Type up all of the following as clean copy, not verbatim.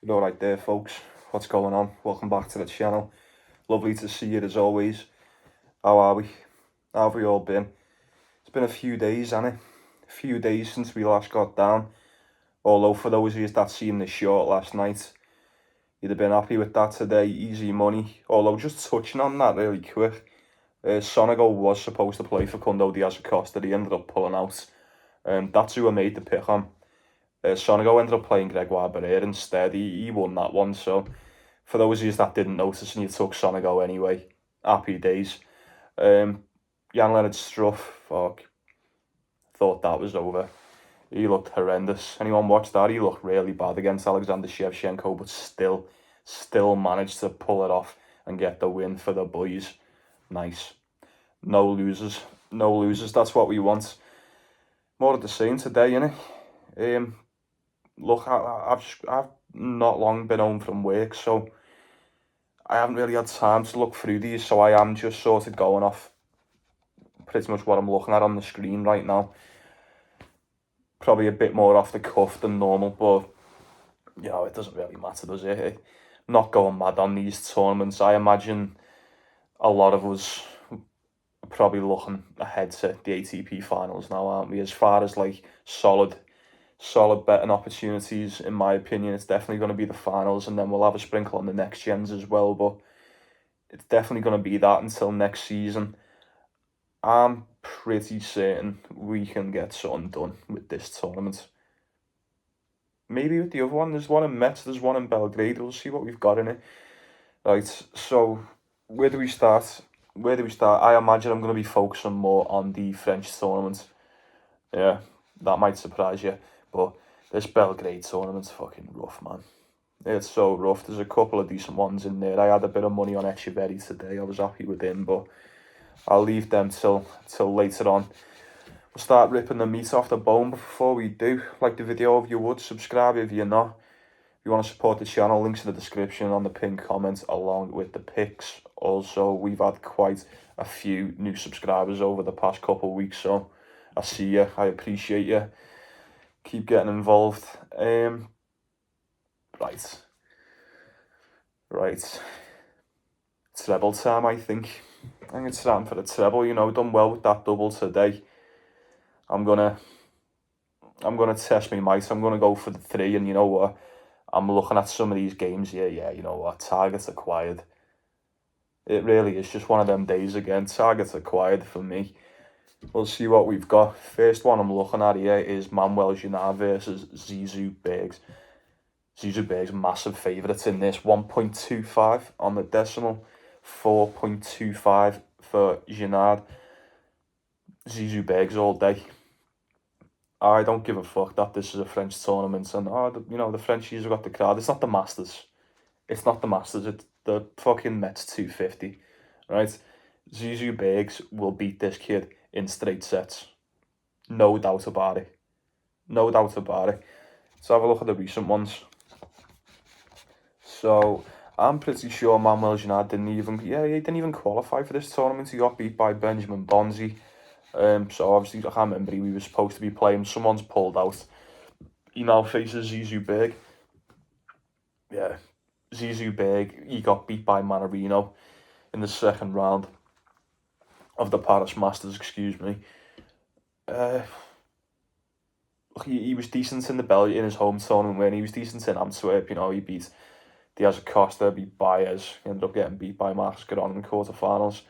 Alright there folks, what's going on? Welcome back to the channel. Lovely to see you as always. How are we? How have we all been? It's been a few days, hasn't it? A few days since we last got down. Although for those of you that seen the short last night, you'd have been happy with that today, easy money. Although just touching on that really quick, Sonego was supposed to play for Cundo Diaz Acosta, he ended up pulling out. That's who I made the pick on. Sonego ended up playing Gregoire Barrera instead. He won that one. So for those of you that didn't notice and you took Sonego anyway, happy days. Jan Leonard Struff, fuck, thought that was over. He looked horrendous. Anyone watched that? He looked really bad against Alexander Shevchenko, but still managed to pull it off and get the win for the boys. Nice. No losers. That's what we want. More of the same today, innit? Look, I've not long been home from work, so I haven't really had time to look through these, so I am just sort of going off pretty much what I'm looking at on the screen right now. Probably a bit more off the cuff than normal, but, it doesn't really matter, does it? Not going mad on these tournaments. I imagine a lot of us are probably looking ahead to the ATP finals now, aren't we? As far as, solid betting opportunities, in my opinion, it's definitely going to be the finals, and then we'll have a sprinkle on the next gens as well, but it's definitely going to be that until next season. I'm pretty certain we can get something done with this tournament. Maybe with the other one. There's one in Metz, there's one in Belgrade. We'll see what we've got in it. Right, so where do we start? I imagine I'm going to be focusing more on the French tournament. Yeah, that might surprise you, but this Belgrade tournament's fucking rough, man. It's so rough. There's a couple of decent ones in there. I had a bit of money on Echeverry today. I was happy with him, but I'll leave them till later on. We'll start ripping the meat off the bone, but before we do, like the video if you would, subscribe if you're not. If you want to support the channel, links in the description on the pinned comment along with the pics. Also, we've had quite a few new subscribers over the past couple of weeks, so I see you, I appreciate you. Keep getting involved. Right. Treble time, I think. I think it's time for the treble. Done well with that double today. I'm gonna test me might. I'm gonna go for the 3, and you know what? I'm looking at some of these games here. Yeah, you know what? Targets acquired. It really is just one of them days again. Targets acquired for me. We'll see what we've got. First one I'm looking at here is Manuel Ginard versus Zizou Bergs. Zizou Bergs massive favourites in this. 1.25 on the decimal. 4.25 for Ginard. Zizou Bergs all day. I don't give a fuck that this is a French tournament and the Frenchies have got the crowd. It's not the Masters. It's the fucking Metz 250, right? Zizou Bergs will beat this kid in straight sets. No doubt about it. Let's have a look at the recent ones. So I'm pretty sure Manuel Ginard he didn't even qualify for this tournament. He got beat by Benjamin Bonzi. So obviously I can't remember who he was supposed to be playing. Someone's pulled out. He now faces Zizou Berg. Yeah, Zizou Berg, he got beat by Manarino in the second round of the Paris Masters, excuse me. He was decent in in his home tournament when he was decent in Antwerp. He beat Diaz Acosta, beat Baez. He ended up getting beat by Marcus Giron in quarterfinals.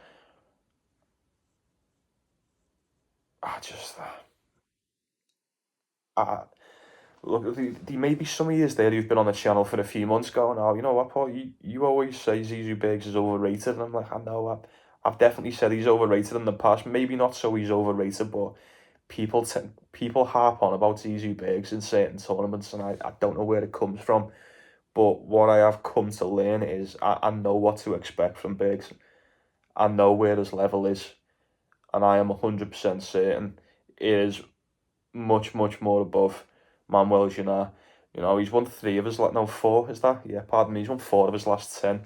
Look, there may be some of you there who've been on the channel for a few months going, oh, you know what, Paul, you always say Zizou Bergs is overrated. And I'm like, I know, I've definitely said he's overrated in the past. Maybe not so he's overrated, but people harp on about Zizou Bergs in certain tournaments, and I don't know where it comes from. But what I have come to learn is I know what to expect from Bergs. I know where his level is. And I am 100% certain it is much, much more above Manuel Ginard. He's won 4, is that? Yeah, pardon me, he's won 4 of his last 10.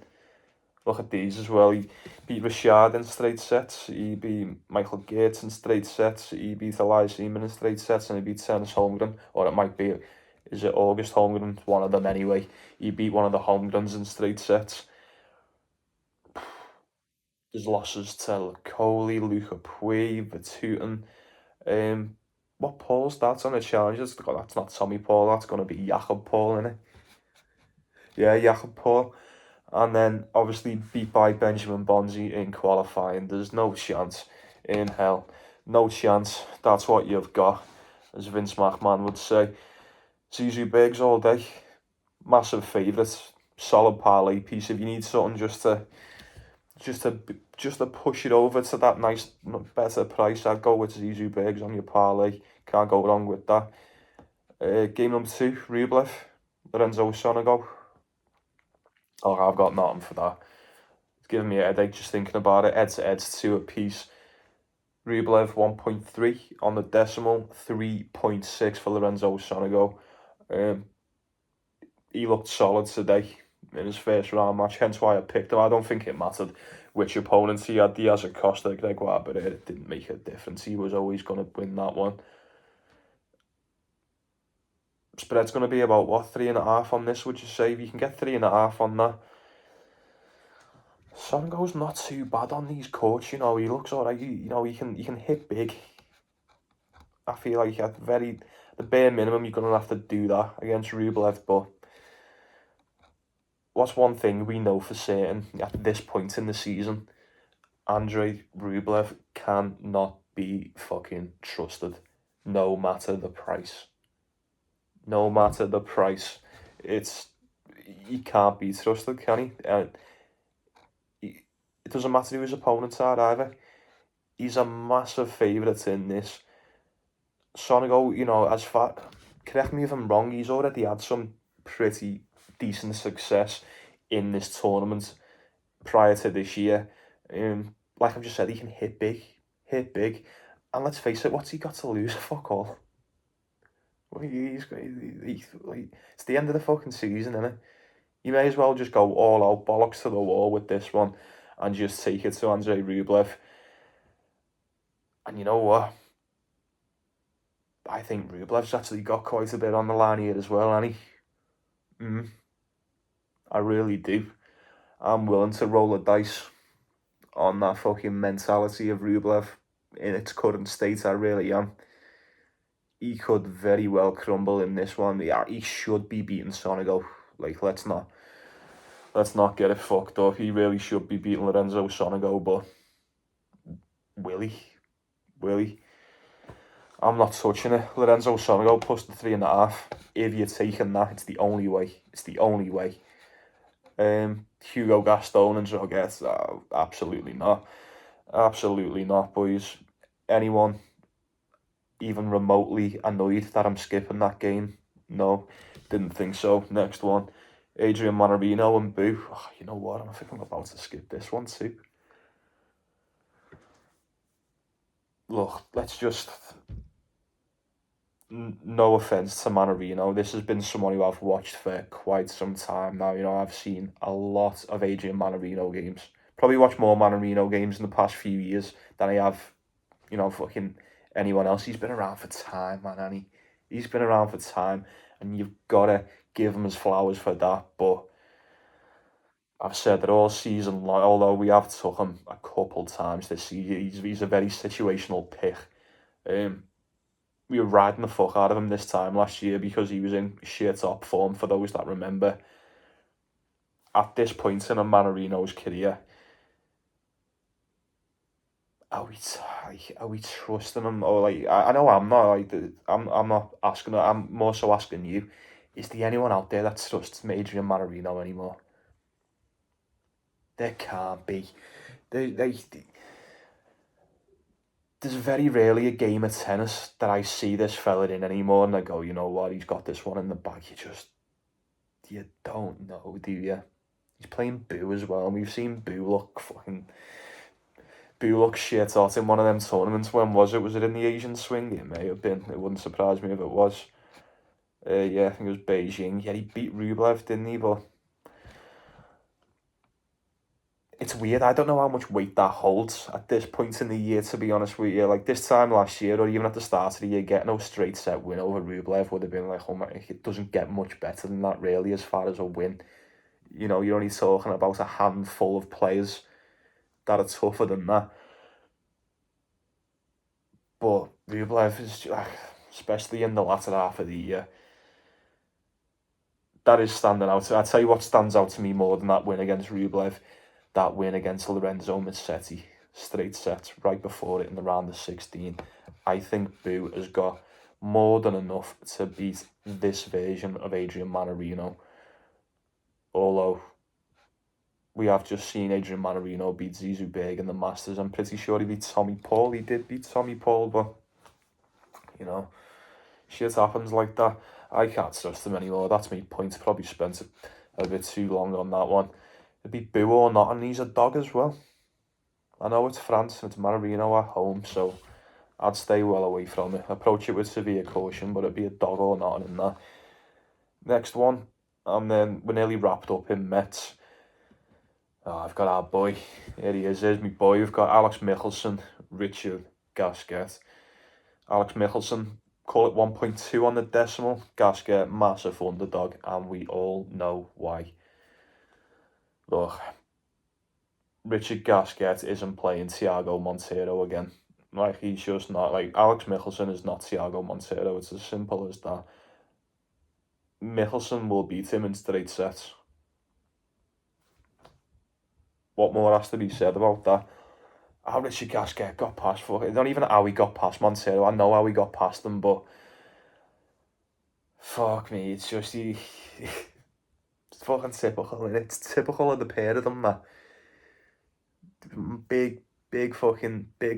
Look at these as well. He beat Richard in straight sets. He beat Michael Gates in straight sets. He beat Elias Seaman in straight sets, and he beat Tennis Holmgren. Or it might be is it August Holmgren? One of them anyway. He beat one of the Holmgrens in straight sets. There's losses to Coley, Luca Pui, Vatutin. What Paul's that's on the challenges? That's not Tommy Paul, that's going to be Jakob Paul, innit? Yeah, Jakob Paul. And then obviously beat by Benjamin Bonzi in qualifying. There's no chance in hell. No chance. That's what you've got, as Vince McMahon would say. Zizou Biggs all day. Massive favourite. Solid parlay piece. If you need something just to push it over to that nice, better price, I'd go with Zizou Biggs on your parlay. Can't go wrong with that. Game number 2, Rublev, Lorenzo Sonego. Oh, I've got nothing for that. It's giving me a headache just thinking about it. Head-to-heads 2 apiece. Rublev 1.3 on the decimal, 3.6 for Lorenzo Sonego. He looked solid today in his first round match, hence why I picked him. I don't think it mattered which opponents he had. Diaz or Costa, Gregoire, but it didn't make a difference. He was always going to win that one. Spread's going to be about, what, 3.5 on this, would you say? If you can get 3.5 on that. Sonego's not too bad on these courts, he looks alright, he can hit big. I feel like at the bare minimum you're going to have to do that against Rublev, but what's one thing we know for certain at this point in the season? Andrei Rublev cannot be fucking trusted, no matter the price. No matter the price, he can't be trusted, can he? It doesn't matter who his opponents are either. He's a massive favourite in this. Sonego, correct me if I'm wrong, he's already had some pretty decent success in this tournament prior to this year. Like I've just said, he can hit big, and let's face it, what's he got to lose? Fuck all. It's the end of the fucking season, isn't it? You may as well just go all out, bollocks to the wall with this one, and just take it to Andrei Rublev. And you know what? I think Rublev's actually got quite a bit on the line here as well, hasn't he? I really do. I'm willing to roll the dice on that fucking mentality of Rublev in its current state. I really am. He could very well crumble in this one. Yeah, he should be beating Sonego. Like, let's not get it fucked up. He really should be beating Lorenzo Sonego, but will he? I'm not touching it. Lorenzo Sonego plus the 3.5. If you're taking that, it's the only way. Hugo Gaston and Droguet, absolutely not, boys. Anyone even remotely annoyed that I'm skipping that game? No, didn't think so. Next one, Adrian Manarino and Boo. Oh, you know what? I think I'm about to skip this one too. Look, let's just... No offence to Manarino, this has been someone who I've watched for quite some time now. I've seen a lot of Adrian Manarino games. Probably watched more Manarino games in the past few years than I have, fucking anyone else. He's been around for time, man, and he's been around for time, and you've got to give him his flowers for that. But I've said that all season long, although we have took him a couple times this season, he's a very situational pick. We were riding the fuck out of him this time last year because he was in sheer top form, for those that remember. At this point in a Manarino's career, are we trusting him? Or I know I'm not I'm not asking. I'm more so asking you: is there anyone out there that trusts Adrian Manarino anymore? There can't be. There's very rarely a game of tennis that I see this fella in anymore and I go, you know what, he's got this one in the bag. You don't know, do you? He's playing Boo as well, and we've seen Boo look shit out in one of them tournaments. When was it? Was it in the Asian swing? It may have been. It wouldn't surprise me if it was. Yeah, I think it was Beijing. Yeah, he beat Rublev, didn't he? But it's weird. I don't know how much weight that holds at this point in the year, to be honest with you. Like this time last year, or even at the start of the year, getting no straight set win over Rublev would have been like, oh my, it doesn't get much better than that, really, as far as a win. You know, you're only talking about a handful of players that are tougher than that. But Rublev is, especially in the latter half of the year, that is standing out. I tell you what stands out to me more than that win against Rublev, that win against Lorenzo Musetti, straight sets right before it in the round of 16. I think Boo has got more than enough to beat this version of Adrian Manarino. Although we have just seen Adrian Manarino beat Zizou Berg in the Masters. I'm pretty sure he beat Tommy Paul. He did beat Tommy Paul, but, you know, shit happens like that. I can't trust him anymore. That's my point. Probably spent a bit too long on that one. It'd be Boo or not, and he's a dog as well. I know it's France and it's Manarino at home, so I'd stay well away from it. Approach it with severe caution, but it'd be a dog or not in that. Next one, and then we're nearly wrapped up in Metz. Oh, I've got our boy. Here he is. Here's my boy. We've got Alex Michelsen, Richard Gasquet. Alex Michelsen, call it 1.2 on the decimal. Gasquet, massive underdog, and we all know why. Look, Richard Gasquet isn't playing Thiago Monteiro again. Like, he's just not. Like, Alex Michelsen is not Thiago Monteiro. It's as simple as that. Michelsen will beat him in straight sets. What more has to be said about that? How Richard Gasquet got past, not even how he got past Monteiro. I know how he got past them, but fuck me, it's just it's fucking typical, and it's typical of the pair of them, that big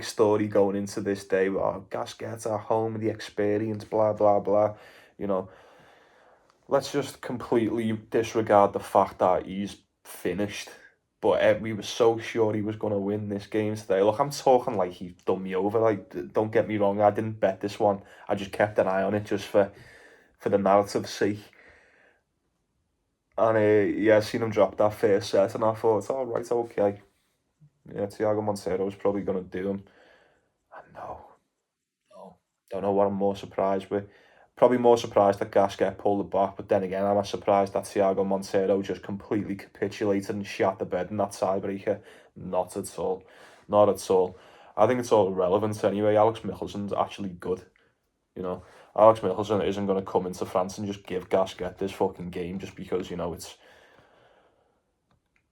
story going into this day. Oh, Gasquet's at home, the experience, blah blah blah. You know, let's just completely disregard the fact that he's finished. But we were so sure he was going to win this game today. Look, I'm talking like he's done me over. Like, don't get me wrong, I didn't bet this one. I just kept an eye on it just for the narrative's sake. And yeah, I seen him drop that first set, and I thought, it's all right, okay. Yeah, Thiago Monteiro is probably going to do him. And no, don't know what I'm more surprised with. Probably more surprised that Gasquet pulled it back, but then again, I'm surprised that Thiago Monteiro just completely capitulated and shot the bed in that tiebreaker. Not at all. Not at all. I think it's all irrelevant anyway. Alex Michelsen's actually good. You know, Alex Michelsen isn't going to come into France and just give Gasquet this fucking game just because, you know, it's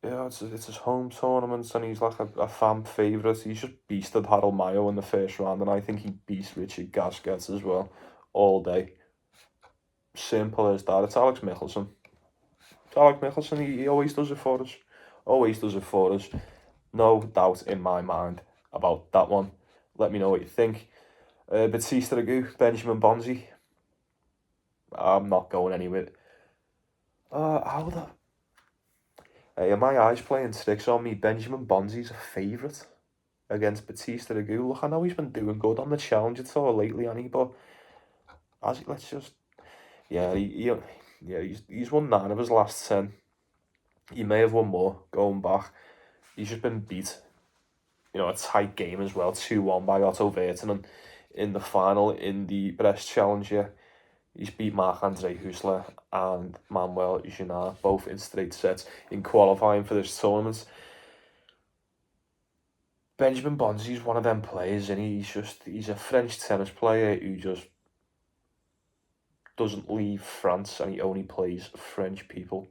his home tournament and he's like a fan favourite. He's just beasted Harold Mayo in the first round, and I think he beats Richard Gasquet as well all day. Simple as that. It's Alex Michelsen. It's Alex Michelsen. He always does it for us. Always does it for us. No doubt in my mind about that one. Let me know what you think. Batista Agut, Benjamin Bonzi. I'm not going anywhere. How the... Hey, are my eyes playing tricks on me? Benjamin Bonzi's a favourite against Batista Agut. Look, I know he's been doing good on the Challenger Tour lately, hasn't he? But let's just... Yeah, he's won 9 of his last 10. He may have won more going back. He's just been beat. You know, a tight game as well, 2-1 by Otto Virtanen in the final in the Brest Challenger. He's beat Marc-Andre Huesler and Manuel Ginard, both in straight sets in qualifying for this tournament. Benjamin Bonzi's one of them players, and he's a French tennis player who just doesn't leave France, and he only plays French people.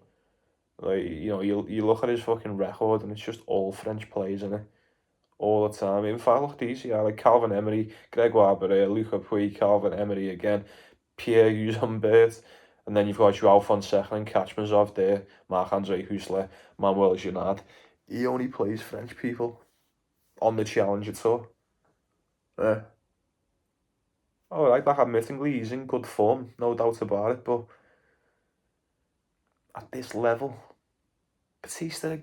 Like, you know, you look at his fucking record, and it's just all French players in it, all the time. In fact, look, these like Calvin Emery, Gregoire Barret, Luca Puig, Calvin Emery again, Pierre Humbert, and then you've got Joao Fonseca and Kachmazov there, Marc-Andre Huesler, Manuel Ginard. He only plays French people on the Challenger Tour. Alright, like, admittingly, he's in good form, no doubt about it, but at this level, Batista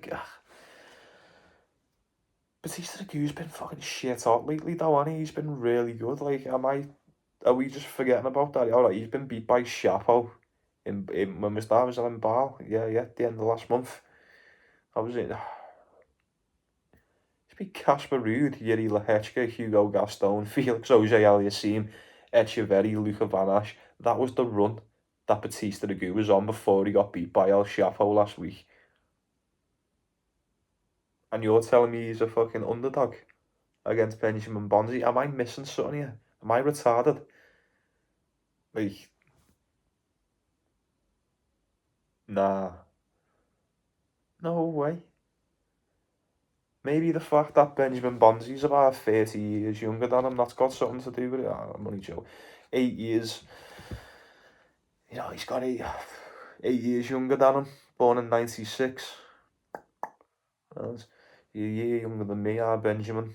Agut's been fucking shit hot lately though, hasn't he? He's been really good. Like, are we just forgetting about that? Alright, he's been beat by Chapo in when was that? Was that in Bâle? Yeah, at the end of last month. That was it. Should be Casper Ruud, Yuri Lehechka, Hugo Gaston, Felix Auger-Aliassime, Echeverri, Luka Van Asch. That was the run that Batista Agut was on before he got beat by El Chapo last week. And you're telling me he's a fucking underdog against Benjamin Bonzi? Am I missing something here? Am I retarded? Like, nah. No way. Maybe the fact that Benjamin Bonzi's about 30 years younger than him, that's got something to do with it. I'm only joking. 8 years. He's got 8 years younger than him. Born in 96. You're a year younger than me, Benjamin.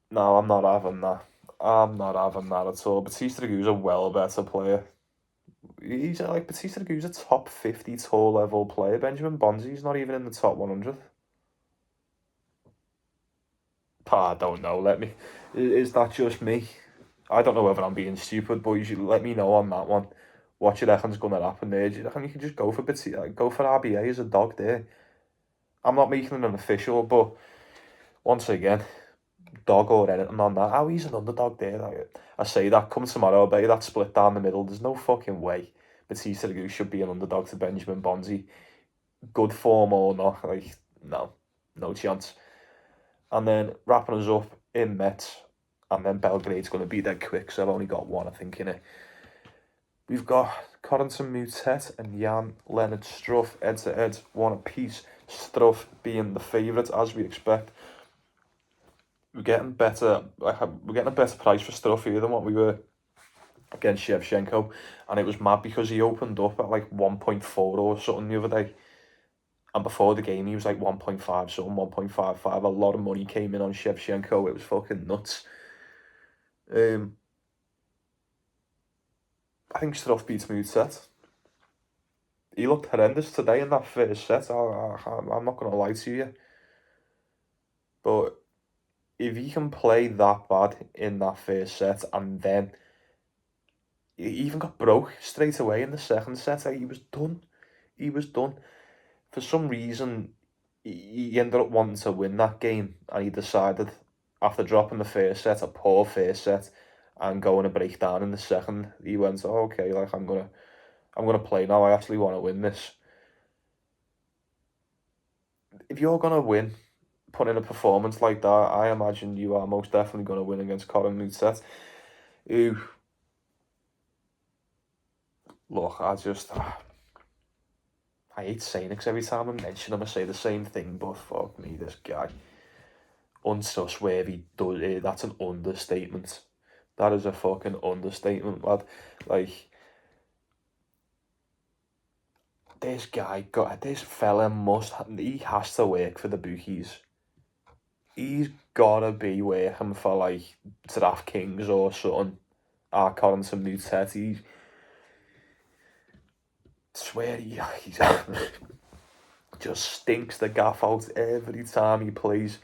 No, I'm not having that. I'm not having that at all. Batista Agut's a well better player. Batista Agut's a top 50 tall level player. Benjamin Bonzi's not even in the top 100. I don't know. Is that just me? I don't know whether I'm being stupid, but you should let me know on that one. What do you reckon's going to happen there? Do you reckon you can just go for RBA as a dog there? I'm not making it an official, but once again, dog or anything on that. How he's an underdog there. I say that come tomorrow, I bet you that split down the middle. There's no fucking way Batista Agut should be an underdog to Benjamin Bonzi. Good form or not, no chance. And then wrapping us up in Metz, and then Belgrade's going to be dead quick, so I've only got one, I think, in it. We've got Corentin Moutet and Jan-Lennard Struff head-to-head, one apiece. Struff being the favourite, as we expect. We're getting a better price for Struff here than what we were against Shevchenko, and it was mad because he opened up at like 1.4 or something the other day, and before the game he was like 1.5 something, 1.55. A lot of money came in on Shevchenko. It was fucking nuts. I think Struff beats Moutet. He looked horrendous today in that first set. I'm not going to lie to you. But if he can play that bad in that first set, and then he even got broke straight away in the second set, he was done. He was done. For some reason, he ended up wanting to win that game, and he decided, after dropping the first set, a poor first set, and going to break down in the second, he went, oh, okay, like I'm gonna play now. I actually want to win this. If you're gonna win, put in a performance like that, I imagine you are most definitely gonna win against Corentin Moutet, who, look, I hate saying it 'cause every time I mention him, I say the same thing, but fuck me, this guy, untrustworthy, that's an understatement. That is a fucking understatement, lad. Like, this fella he has to work for the bookies. He's gotta be working for like DraftKings or something. Corentin Moutet, he just stinks the gaff out every time he plays.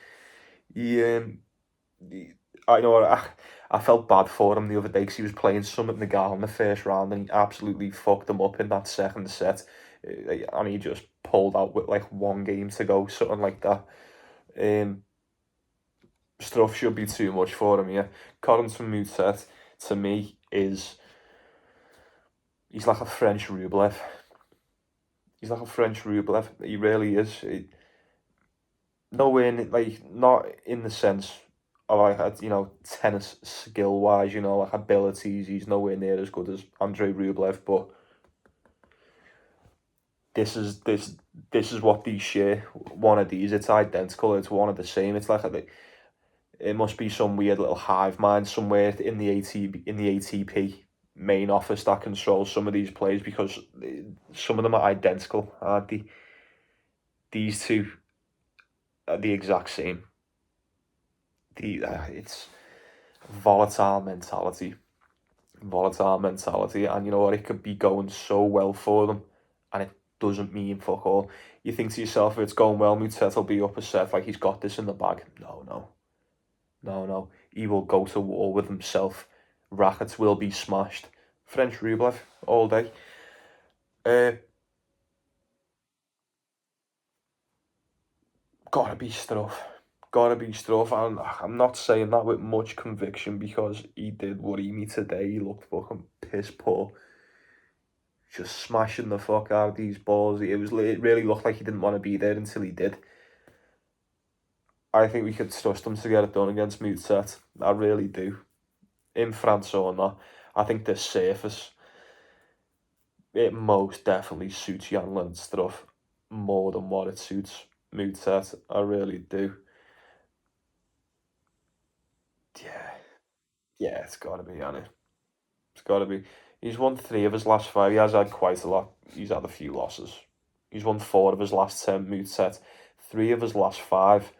I felt bad for him the other day because he was playing Summit Nagal in the first round and he absolutely fucked him up in that second set, and he just pulled out with like one game to go, something like that. Struff should be too much for him, yeah. Corentin Moutet, to me, he's like a French Rublev. He's like a French Rublev. He really is. Nowhere, not in the sense of like, tennis skill wise, like abilities. He's nowhere near as good as Andrei Rublev, but this is what these share. One of these, it's identical. It's one of the same. It's like it must be some weird little hive mind somewhere in the ATP main office that controls some of these players, because some of them are identical, aren't they? These two are the exact same. It's volatile mentality, and you know what? It could be going so well for them, and it doesn't mean fuck all. You think to yourself, if it's going well, Moutet will be up a set, like he's got this in the bag. No. He will go to war with himself. Rackets will be smashed. French Rublev all day. gotta be Struff. Gotta be Struff. And I'm not saying that with much conviction because he did worry me today. He looked fucking piss poor. Just smashing the fuck out of these balls. It really looked like he didn't want to be there until he did. I think we could trust him to get it done against Mousset. I really do. In France or not, I think this surface, it most definitely suits Jan and Struff more than what it suits Mousset. I really do. Yeah, yeah, it's got to be, Yanni. It's got to be. He's won 3 of his last 5. He has had quite a lot. He's had a few losses. He's won 4 of his last 10 Mousset. 3 of his last 5.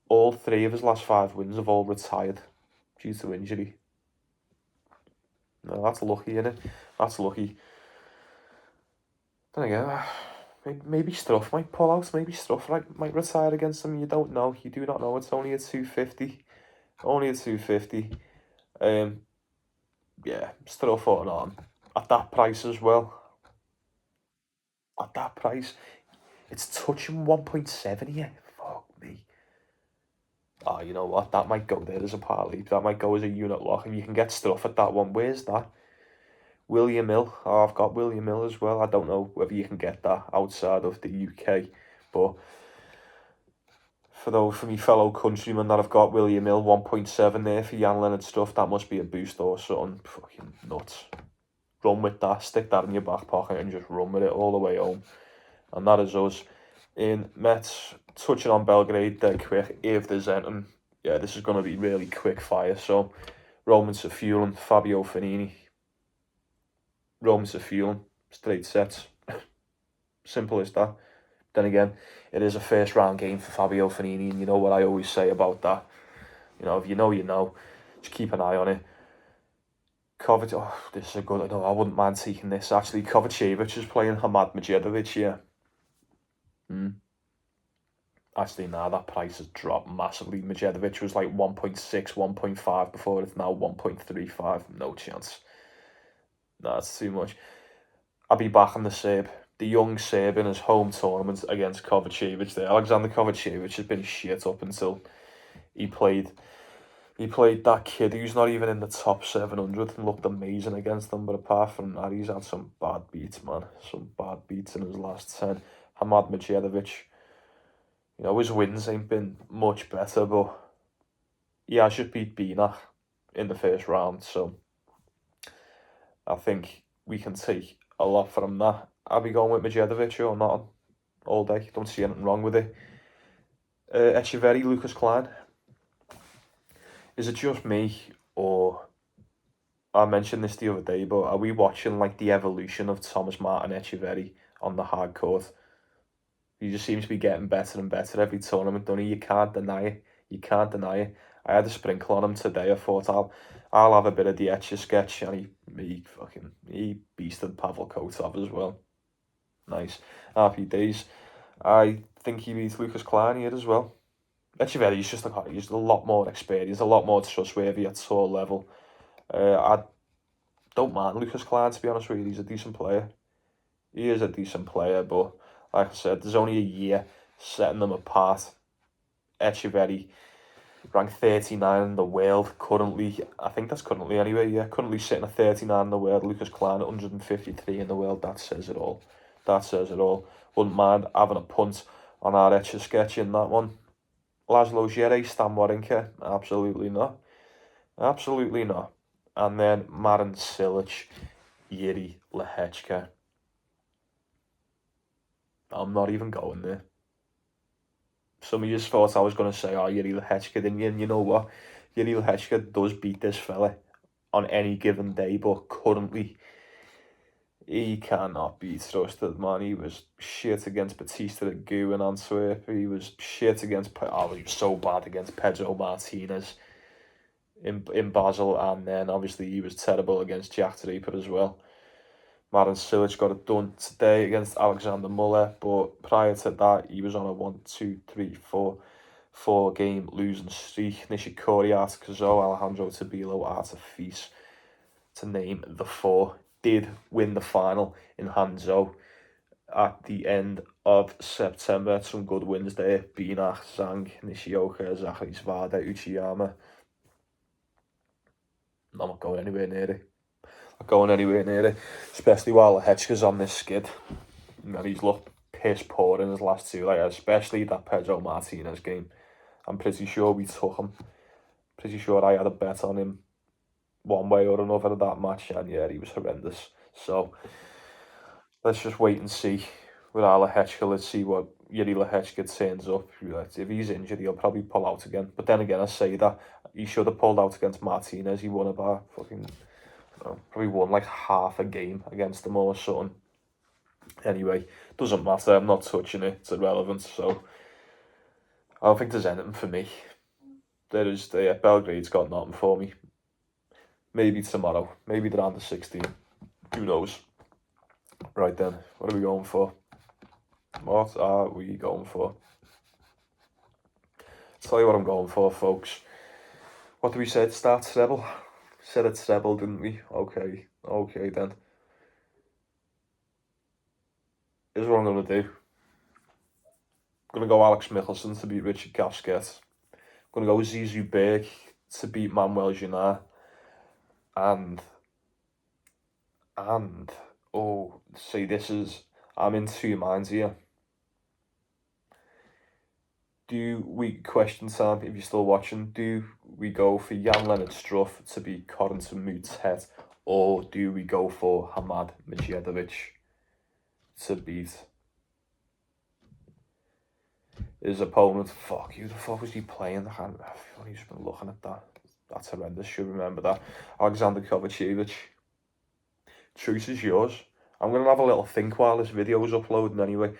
All 3 of his last 5 wins have all retired due to injury. No, that's lucky, innit? That's lucky. Then again, maybe Struff might pull out. Maybe Struff might retire against him. You don't know. You do not know. It's only a 250. Only a 250. Yeah, Struff or on. At that price as well. At that price, it's touching 1.7 here. Fuck me. Oh, you know what? That might go there as a parlay. That might go as a unit lock, and you can get Struff at that one. Where's that? William Hill. Oh, I've got William Hill as well. I don't know whether you can get that outside of the UK, but for me fellow countrymen that have got William Hill 1.7 there for Jan Leonard Struff, that must be a boost or something. Fucking nuts. Run with that. Stick that in your back pocket and just run with it all the way home. And that is us in Metz. Touching on Belgrade dead quick. If there's anything, yeah, this is going to be really quick fire. So, Romans are fueling. Fabio Fanini. Romans are fueling. Straight sets. Simple as that. Then again, it is a first round game for Fabio Fanini, and you know what I always say about that. You know, if you know, you know. Just keep an eye on it. Kovac, oh, this is a good. No, I wouldn't mind taking this. Actually, Kovacevic is playing Hamad Medjedovic here. Actually, nah, that price has dropped massively. Medjedovic was like 1.6, 1.5 before. It's now 1.35. No chance. Nah, it's too much. I'll be back on the Serb. The young Serb in his home tournament against Kovacevic there. Alexander Kovacevic has been shit up until he played that kid who's not even in the top 700 and looked amazing against them. But apart from that, he's had some bad beats, man. Some bad beats in his last 10. Hamad Medjedovic, you know, his wins ain't been much better, but he has just beat Binach in the first round. So I think we can take a lot from that. I'll be going with Medjedovic or not all day. Don't see anything wrong with it. Echeverry, Lucas Klein. Is it just me, or I mentioned this the other day, but are we watching like the evolution of Thomas Martin Echeverry on the hard court? He just seems to be getting better and better every tournament, don't he? You can't deny it. You can't deny it. I had a sprinkle on him today. I thought I'll have a bit of the Etch-a-Sketch, and he beasted Pavel Kotov as well. Nice. Happy days. I think he beats Lucas Klein here as well. Echeverry, he's a lot more experienced, a lot more trustworthy at tour level. I don't mind Lucas Klein, to be honest with you. He's a decent player. He is a decent player, but like I said, there's only a year setting them apart. Echeverry ranked 39 in the world currently. I think that's currently anyway, yeah. Currently sitting at 39 in the world. Lucas Klein at 153 in the world. That says it all. That says it all. Wouldn't mind having a punt on our Etch-a-Sketch in that one. Laszlo Djere, Stan Wawrinka. Absolutely not. Absolutely not. And then Marin Cilic, Yuri Lehechka. I'm not even going there. Some of you thought I was going to say, oh, Yuri Lehechka, didn't you? And you know what? Yuri Lehechka does beat this fella on any given day, but currently he cannot be trusted, man. He was shit against Batista Agut in Antwerp. He was shit against... Oh, he was so bad against Pedro Martinez in Basel, and then obviously he was terrible against Jack Draper as well. Marin Cilic got it done today against Alexander Muller, but prior to that, he was on a 4 game losing streak. Nishikori, Artakazo, Alejandro Tabilo, Artafis, to name the 4, did win the final in Hangzhou. at the end of September. Some good wins there. Binach, Zhang, Nishioka, Zachary Zvada, Uchiyama. I'm not going anywhere near it. Not going anywhere near it. Especially while Lehechka's on this skid. And he's looked piss poor in his last two, like especially that Pedro Martinez game. I'm pretty sure we took him. Pretty sure I had a bet on him one way or another at that match, and yeah, he was horrendous. So let's just wait and see with Lehechka. Let's see what Yuri Lehechka turns up. If he's injured, he'll probably pull out again. But then again, I say that he should have pulled out against Martinez. He won about fucking, probably won like half a game against him or something. Anyway, doesn't matter. I'm not touching it. It's irrelevant. So I don't think there's anything for me. Belgrade's got nothing for me. Maybe tomorrow. Maybe they're under 16. Who knows? Right then, what are we going for? What are we going for? I'll tell you what I'm going for, folks. What did we say? Start treble. Said it's treble, didn't we? Okay then. Here's what I'm going to do. I'm going to go Alex Michelsen to beat Richard Gasquet. I'm going to go Zizou Berg to beat Manuel Ginard. And see, I'm in two minds here. Do we, question time, if you're still watching, do we go for Jan-Lennard Struff to beat Corentin Moutet, or do we go for Hamad Medjedovic to beat his opponent? Fuck, who the fuck was he playing? I've only just been looking at that. That's horrendous, should remember that. Alexander Kovacevic. Choice is yours. I'm going to have a little think while this video is uploading anyway.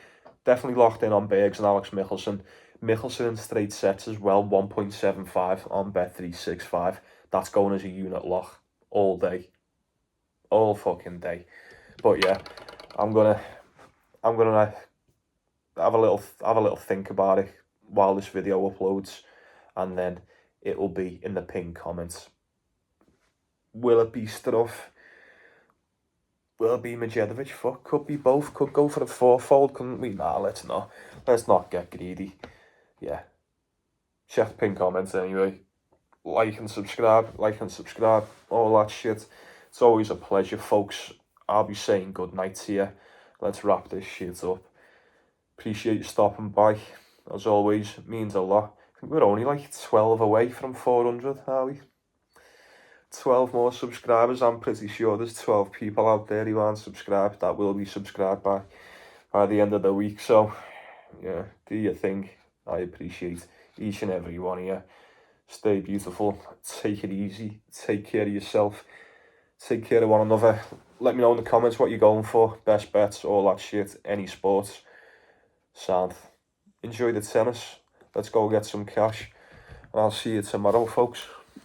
Definitely locked in on Bergs and Alex Michelsen. Michelsen in straight sets as well, 1.75 on Bet365. That's going as a unit lock all day. All fucking day. But yeah, I'm gonna have a little think about it while this video uploads, and then it will be in the pinned comments. Will it be Struff? Will it be Medjedovic? Fuck, could be both. Could go for the fourfold, couldn't we? Nah, let's not get greedy. Yeah. Check the pinned comments anyway. Like and subscribe, all that shit. It's always a pleasure, folks. I'll be saying good night to you. Let's wrap this shit up. Appreciate you stopping by. As always, it means a lot. I think we're only like 12 away from 400, are we? 12 more subscribers. I'm pretty sure there's 12 people out there who aren't subscribed that will be subscribed by the end of the week. So, yeah, do your thing. I appreciate each and every one of you. Stay beautiful. Take it easy. Take care of yourself. Take care of one another. Let me know in the comments what you're going for. Best bets, all that shit. Any sports. Sound. Enjoy the tennis. Let's go get some cash. And I'll see you tomorrow, folks.